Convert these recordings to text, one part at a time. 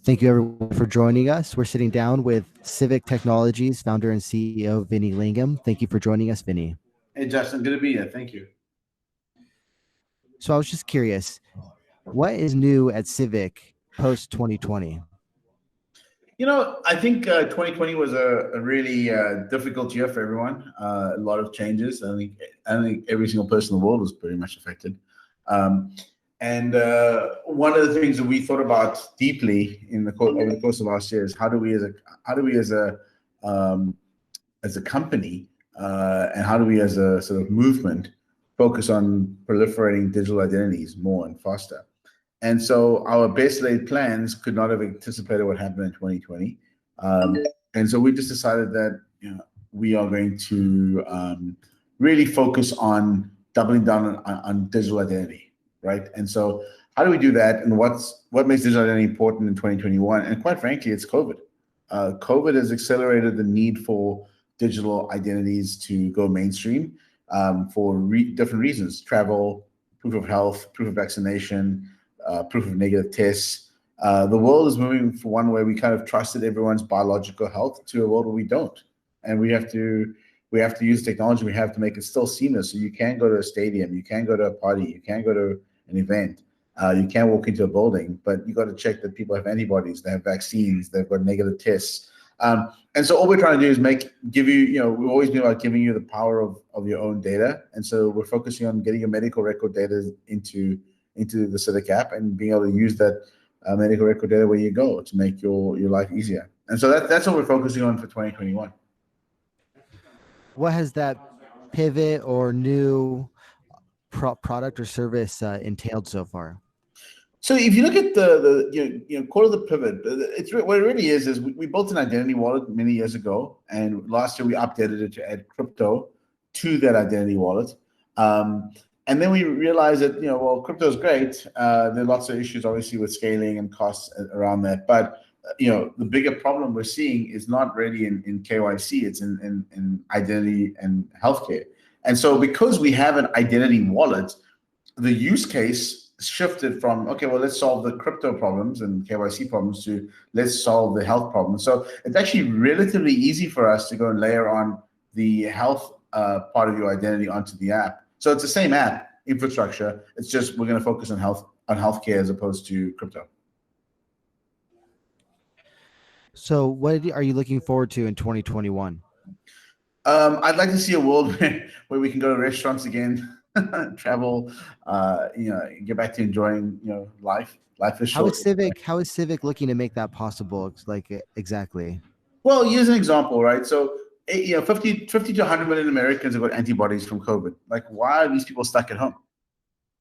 Thank you everyone for joining us. We're sitting down with Civic Technologies founder and CEO, Vinny Lingham. Thank you for joining us, Vinny. Hey, Justin, good to be here. Thank you. So I was just curious, what is new at Civic post 2020? I think 2020 was a really difficult year for everyone. A lot of changes. I think every single person in the world was pretty much affected. Um, and one of the things that we thought about deeply over the course of last year is how do we as a company and how do we as a sort of movement focus on proliferating digital identities more and faster. And so our best laid plans could not have anticipated what happened in 2020. And so we just decided that we are going to really focus on doubling down on digital identity, right? And so how do we do that? And what makes digital identity important in 2021? And quite frankly, it's COVID. COVID has accelerated the need for digital identities to go mainstream for different reasons: travel, proof of health, proof of vaccination, proof of negative tests. The world is moving from one where we kind of trusted everyone's biological health to a world where we don't, and we have to use technology. We have to make it still seamless. So you can go to a stadium, you can go to a party, you can go to an event, you can walk into a building, but you got to check that people have antibodies, they have vaccines, they've got negative tests. And so all we're trying to do is give you, we've always been about giving you the power of your own data. And so we're focusing on getting your medical record data into the Civic app and being able to use that medical record data where you go to make your life easier. And so that's what we're focusing on for 2021. What has that pivot or new product or service entailed so far? So if you look at the call it the pivot, what it really is we built an identity wallet many years ago, and last year we updated it to add crypto to that identity wallet. And then we realized that, well, crypto is great. There are lots of issues, obviously, with scaling and costs around that. But, the bigger problem we're seeing is not really in KYC, it's in identity and healthcare. And so because we have an identity wallet, the use case shifted from, okay, well, let's solve the crypto problems and KYC problems to let's solve the health problems. So it's actually relatively easy for us to go and layer on the health part of your identity onto the app. So it's the same app infrastructure. It's just we're going to focus on healthcare as opposed to crypto. So what are you looking forward to in 2021? I'd like to see a world where we can go to restaurants again, travel, get back to enjoying, life. Life is short. How is Civic looking to make that possible? Exactly. Well, here's an example, right? So 50 to 100 million Americans have got antibodies from COVID. Like, why are these people stuck at home?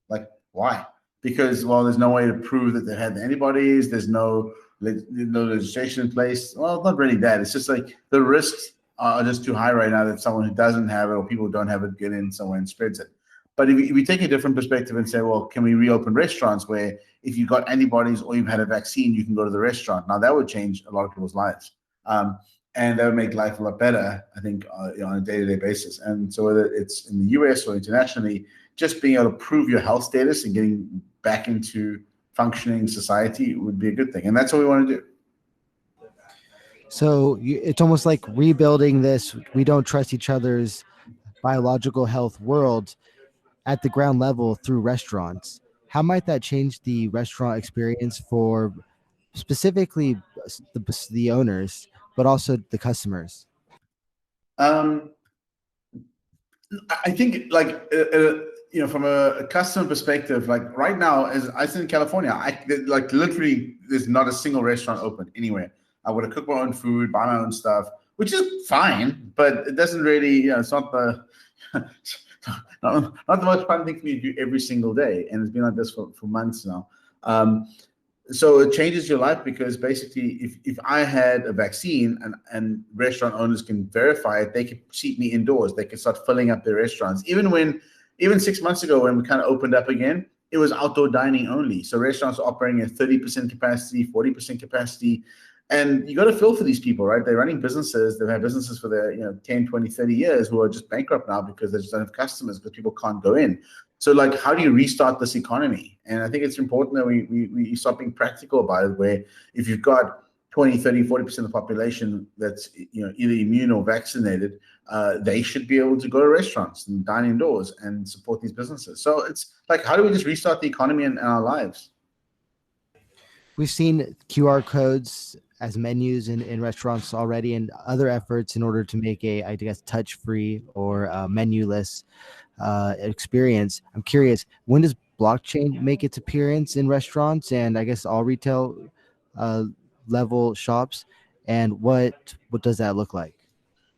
Like, why? Because, well, there's no way to prove that they had the antibodies. There's no legislation in place. Well, not really that. It's just like the risks are just too high right now that someone who doesn't have it or people who don't have it get in somewhere and spreads it. But if we take a different perspective and say, well, can we reopen restaurants where if you've got antibodies or you've had a vaccine, you can go to the restaurant? Now, that would change a lot of people's lives. And that would make life a lot better, I think, on a day-to-day basis. And so whether it's in the US or internationally, just being able to prove your health status and getting back into functioning society would be a good thing. And that's what we want to do. So it's almost like rebuilding this we don't trust each other's biological health world at the ground level through restaurants. How might that change the restaurant experience for specifically the owners, but also the customers? I think from a customer perspective, like right now, as I sit in California, literally there's not a single restaurant open anywhere. I would cook my own food, buy my own stuff, which is fine, but it doesn't really, it's not the not the most fun thing for me to do every single day. And it's been like this for months now. So it changes your life because basically if I had a vaccine and restaurant owners can verify it, they can seat me indoors. They can start filling up their restaurants. Even 6 months ago when we kind of opened up again, it was outdoor dining only. So restaurants are operating at 30% capacity, 40% capacity. And you got to feel for these people, right? They're running businesses. They've had businesses for their 10, 20, 30 years who are just bankrupt now because they just don't have customers because people can't go in. So like, how do you restart this economy? And I think it's important that we start being practical about it, where if you've got 20, 30, 40% of the population that's either immune or vaccinated, they should be able to go to restaurants and dine indoors and support these businesses. So it's like, how do we just restart the economy and our lives? We've seen QR codes as menus in restaurants already, and other efforts in order to make a, I guess, touch-free or menu-less experience. I'm curious, when does blockchain make its appearance in restaurants and I guess all retail uh, level shops, and what does that look like?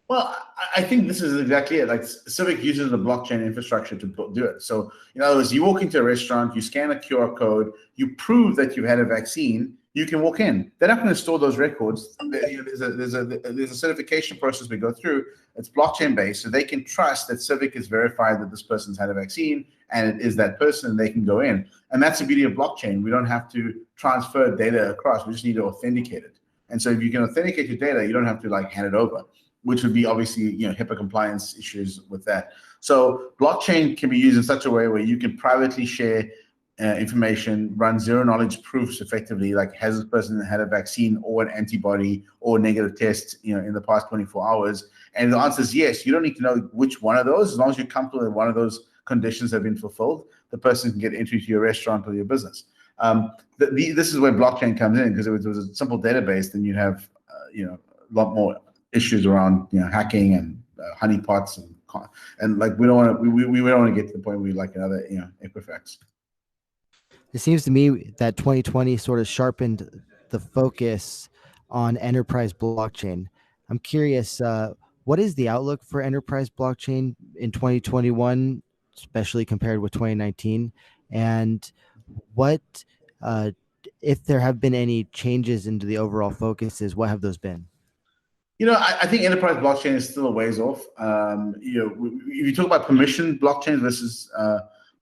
Well, I think this is exactly it. Like Civic uses the blockchain infrastructure to do it. So, in other words, you walk into a restaurant, you scan a QR code, you prove that you've had a vaccine, you can walk in. They're not going to store those records. There's a certification process we go through. It's blockchain based, so they can trust that Civic is verified that this person's had a vaccine and it is that person, and they can go in. And that's the beauty of blockchain. We don't have to transfer data across. We just need to authenticate it. And so if you can authenticate your data, you don't have to like hand it over, which would be obviously HIPAA compliance issues with that. So blockchain can be used in such a way where you can privately share information, run zero knowledge proofs effectively, like has this person had a vaccine or an antibody or a negative test in the past 24 hours? And the answer is yes. You don't need to know which one of those. As long as you're comfortable that one of those conditions have been fulfilled, the person can get entry to your restaurant or your business. This is where blockchain comes in, because if it was a simple database, then you'd have a lot more issues around hacking and honeypots and like we don't want to get to the point where we like another Equifax. It seems to me that 2020 sort of sharpened the focus on enterprise blockchain. I'm curious, what is the outlook for enterprise blockchain in 2021, especially compared with 2019? And what, if there have been any changes into the overall focuses, what have those been? I think enterprise blockchain is still a ways off. If you talk about permission blockchains versus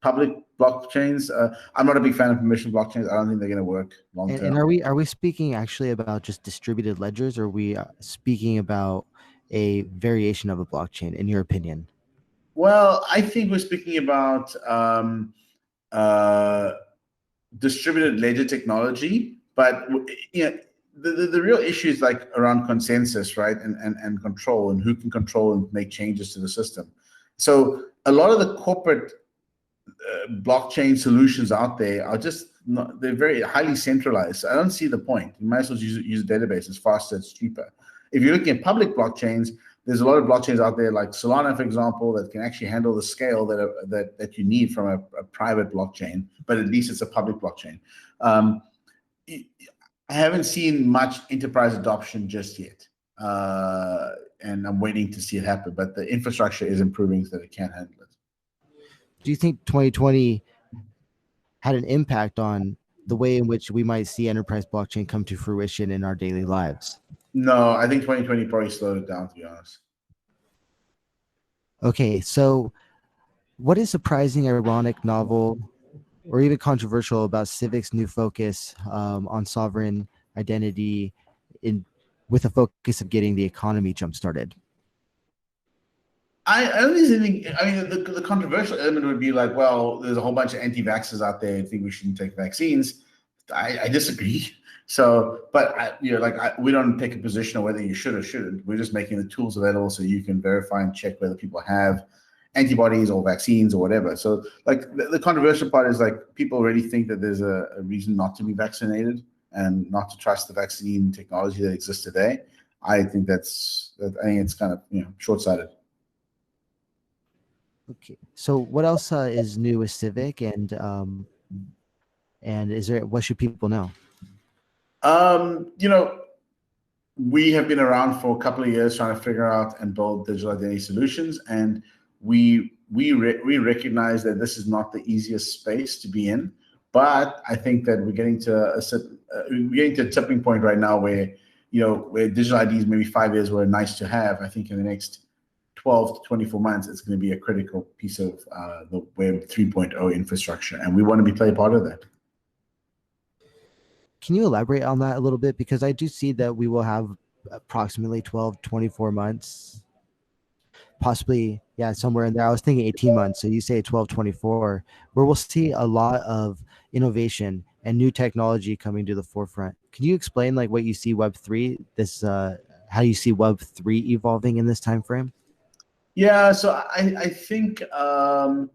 public blockchains, I'm not a big fan of permission blockchains. I don't think they're going to work long term. And are we speaking actually about just distributed ledgers, or are we speaking about a variation of a blockchain, in your opinion? Well, I think we're speaking about distributed ledger technology, but the real issue is like around consensus, right? And control, and who can control and make changes to the system. So a lot of the corporate blockchain solutions out there are just not, they're very highly centralized. So I don't see the point. You might as well use a database. It's faster, it's cheaper. If you're looking at public blockchains, there's a lot of blockchains out there like Solana, for example, that can actually handle the scale that you need from a private blockchain, but at least it's a public blockchain. I haven't seen much enterprise adoption just yet, and I'm waiting to see it happen. But the infrastructure is improving so that it can handle it. Do you think 2020 had an impact on the way in which we might see enterprise blockchain come to fruition in our daily lives? No, I think 2020 probably slowed it down, to be honest. Okay, so what is surprising, ironic, novel, or even controversial about Civic's new focus on sovereign identity with a focus of getting the economy jump-started? I don't think, I mean, the controversial element would be like, well, there's a whole bunch of anti-vaxxers out there who think we shouldn't take vaccines. I disagree. So, but we don't take a position on whether you should or shouldn't. We're just making the tools available so you can verify and check whether people have antibodies or vaccines or whatever. So, like the controversial part is like people already think that there's a reason not to be vaccinated and not to trust the vaccine technology that exists today. I think I think it's kind of short-sighted. Okay, so what else is new with Civic, and is there, what should people know? We have been around for a couple of years trying to figure out and build digital identity solutions, and we recognize that this is not the easiest space to be in. But I think that we're getting to a tipping point right now where where digital IDs maybe 5 years were nice to have. I think in the next 12 to 24 months, it's going to be a critical piece of the Web 3.0 infrastructure, and we want to play a part of that. Can you elaborate on that a little bit? Because I do see that we will have approximately 12, 24 months, possibly, yeah, somewhere in there. I was thinking 18 months. So you say 12, 24, where we'll see a lot of innovation and new technology coming to the forefront. Can you explain like what you see Web3, how you see Web3 evolving in this time frame? Yeah, so I think we're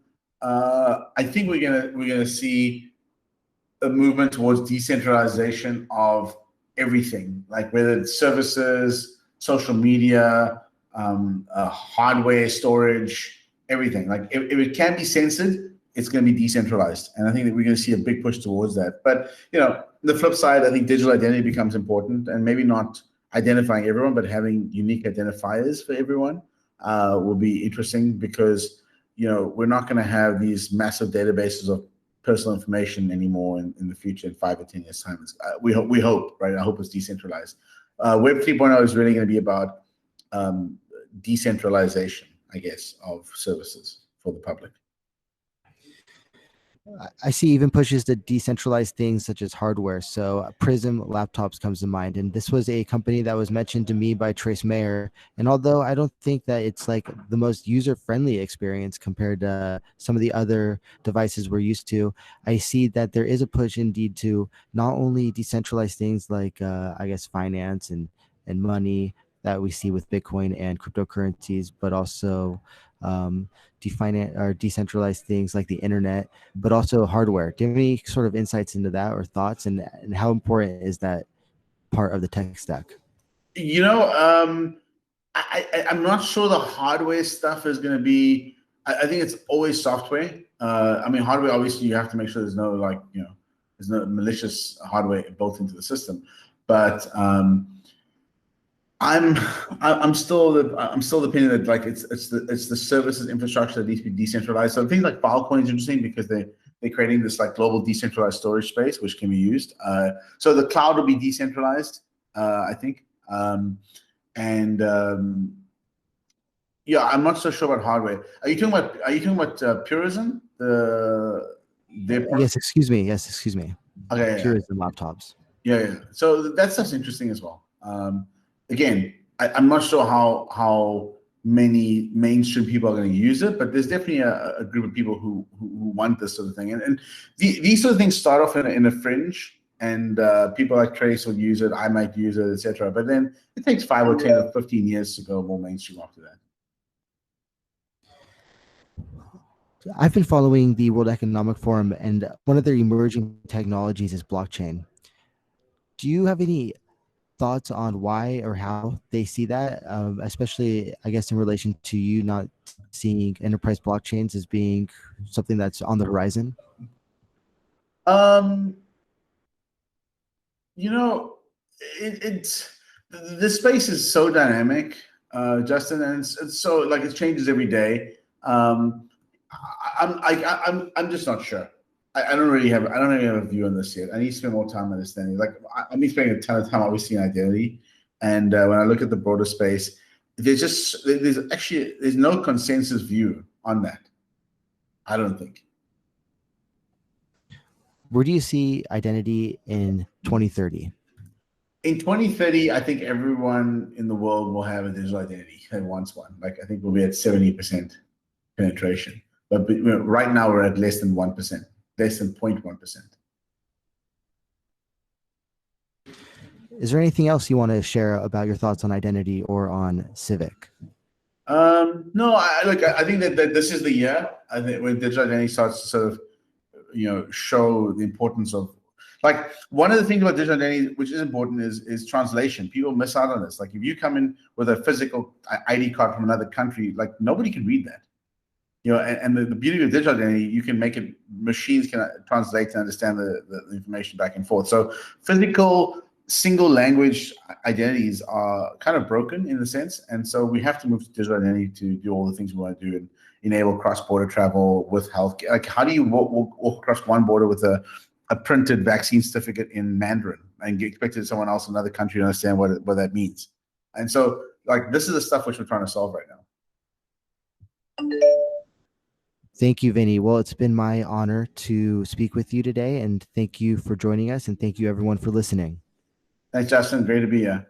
gonna see a movement towards decentralization of everything, like whether it's services, social media, hardware, storage, everything. Like if it can be censored, it's going to be decentralized, and I think that we're going to see a big push towards that. But the flip side, I think digital identity becomes important, and maybe not identifying everyone, but having unique identifiers for everyone will be interesting because we're not going to have these massive databases of personal information anymore in the future in 5 or 10 years time. We hope, right? I hope it's decentralized. Web 3.0 is really going to be about decentralization, I guess, of services for the public. I see even pushes to decentralize things such as hardware. So Prism Laptops comes to mind. And this was a company that was mentioned to me by Trace Mayer. And although I don't think that it's like the most user-friendly experience compared to some of the other devices we're used to, I see that there is a push indeed to not only decentralize things like, I guess, finance and money that we see with Bitcoin and cryptocurrencies, but also define or decentralize things like the internet, but also hardware. Do you have any sort of insights into that or thoughts, and how important is that part of the tech stack? I'm not sure the hardware stuff is going to be. I think it's always software. I mean, hardware, obviously, you have to make sure there's no there's no malicious hardware built into the system. But I'm still the opinion that like it's the services infrastructure that needs to be decentralized. So things like Filecoin is interesting because they're creating this like global decentralized storage space which can be used. So the cloud will be decentralized, I think. Yeah, I'm not so sure about hardware. Are you talking about Purism? Yes, excuse me. Yes, excuse me. Okay, Purism laptops. Yeah. So that stuff's interesting as well. Again, I'm not sure how many mainstream people are going to use it, but there's definitely a group of people who want this sort of thing. And these sort of things start off in a fringe, and people like Trace will use it, I might use it, etc. But then it takes 5 or 10 or 15 years to go more mainstream after that. I've been following the World Economic Forum, and one of their emerging technologies is blockchain. Do you have any thoughts on why or how they see that, especially, I guess, in relation to you not seeing enterprise blockchains as being something that's on the horizon? It's the space is so dynamic, Justin, and it's so like it changes every day. I'm just not sure. I don't really have a view on this yet. I need to spend more time understanding. Like I'm spending a ton of time obviously in identity, and when I look at the broader space, there's no consensus view on that. I don't think. Where do you see identity in 2030? In 2030, I think everyone in the world will have a digital identity and wants one. Like I think we'll be at 70% penetration, but right now we're at less than 1%, less than 0.1%. Is there anything else you want to share about your thoughts on identity or on Civic? No, I think that this is the year. I think when digital identity starts to sort of, show the importance of, like, one of the things about digital identity, which is important, is translation. People miss out on this. Like, if you come in with a physical ID card from another country, like nobody can read that. And the beauty of digital identity, you can make it, machines can translate and understand the information back and forth. So physical single language identities are kind of broken in a sense. And so we have to move to digital identity to do all the things we want to do and enable cross-border travel with health. Like, how do you walk across one border with a printed vaccine certificate in Mandarin and expect someone else in another country to understand what that means? And so, like, this is the stuff which we're trying to solve right now. Thank you, Vinny. Well, it's been my honor to speak with you today, and thank you for joining us, and thank you everyone for listening. Thanks, Justin. Great to be here.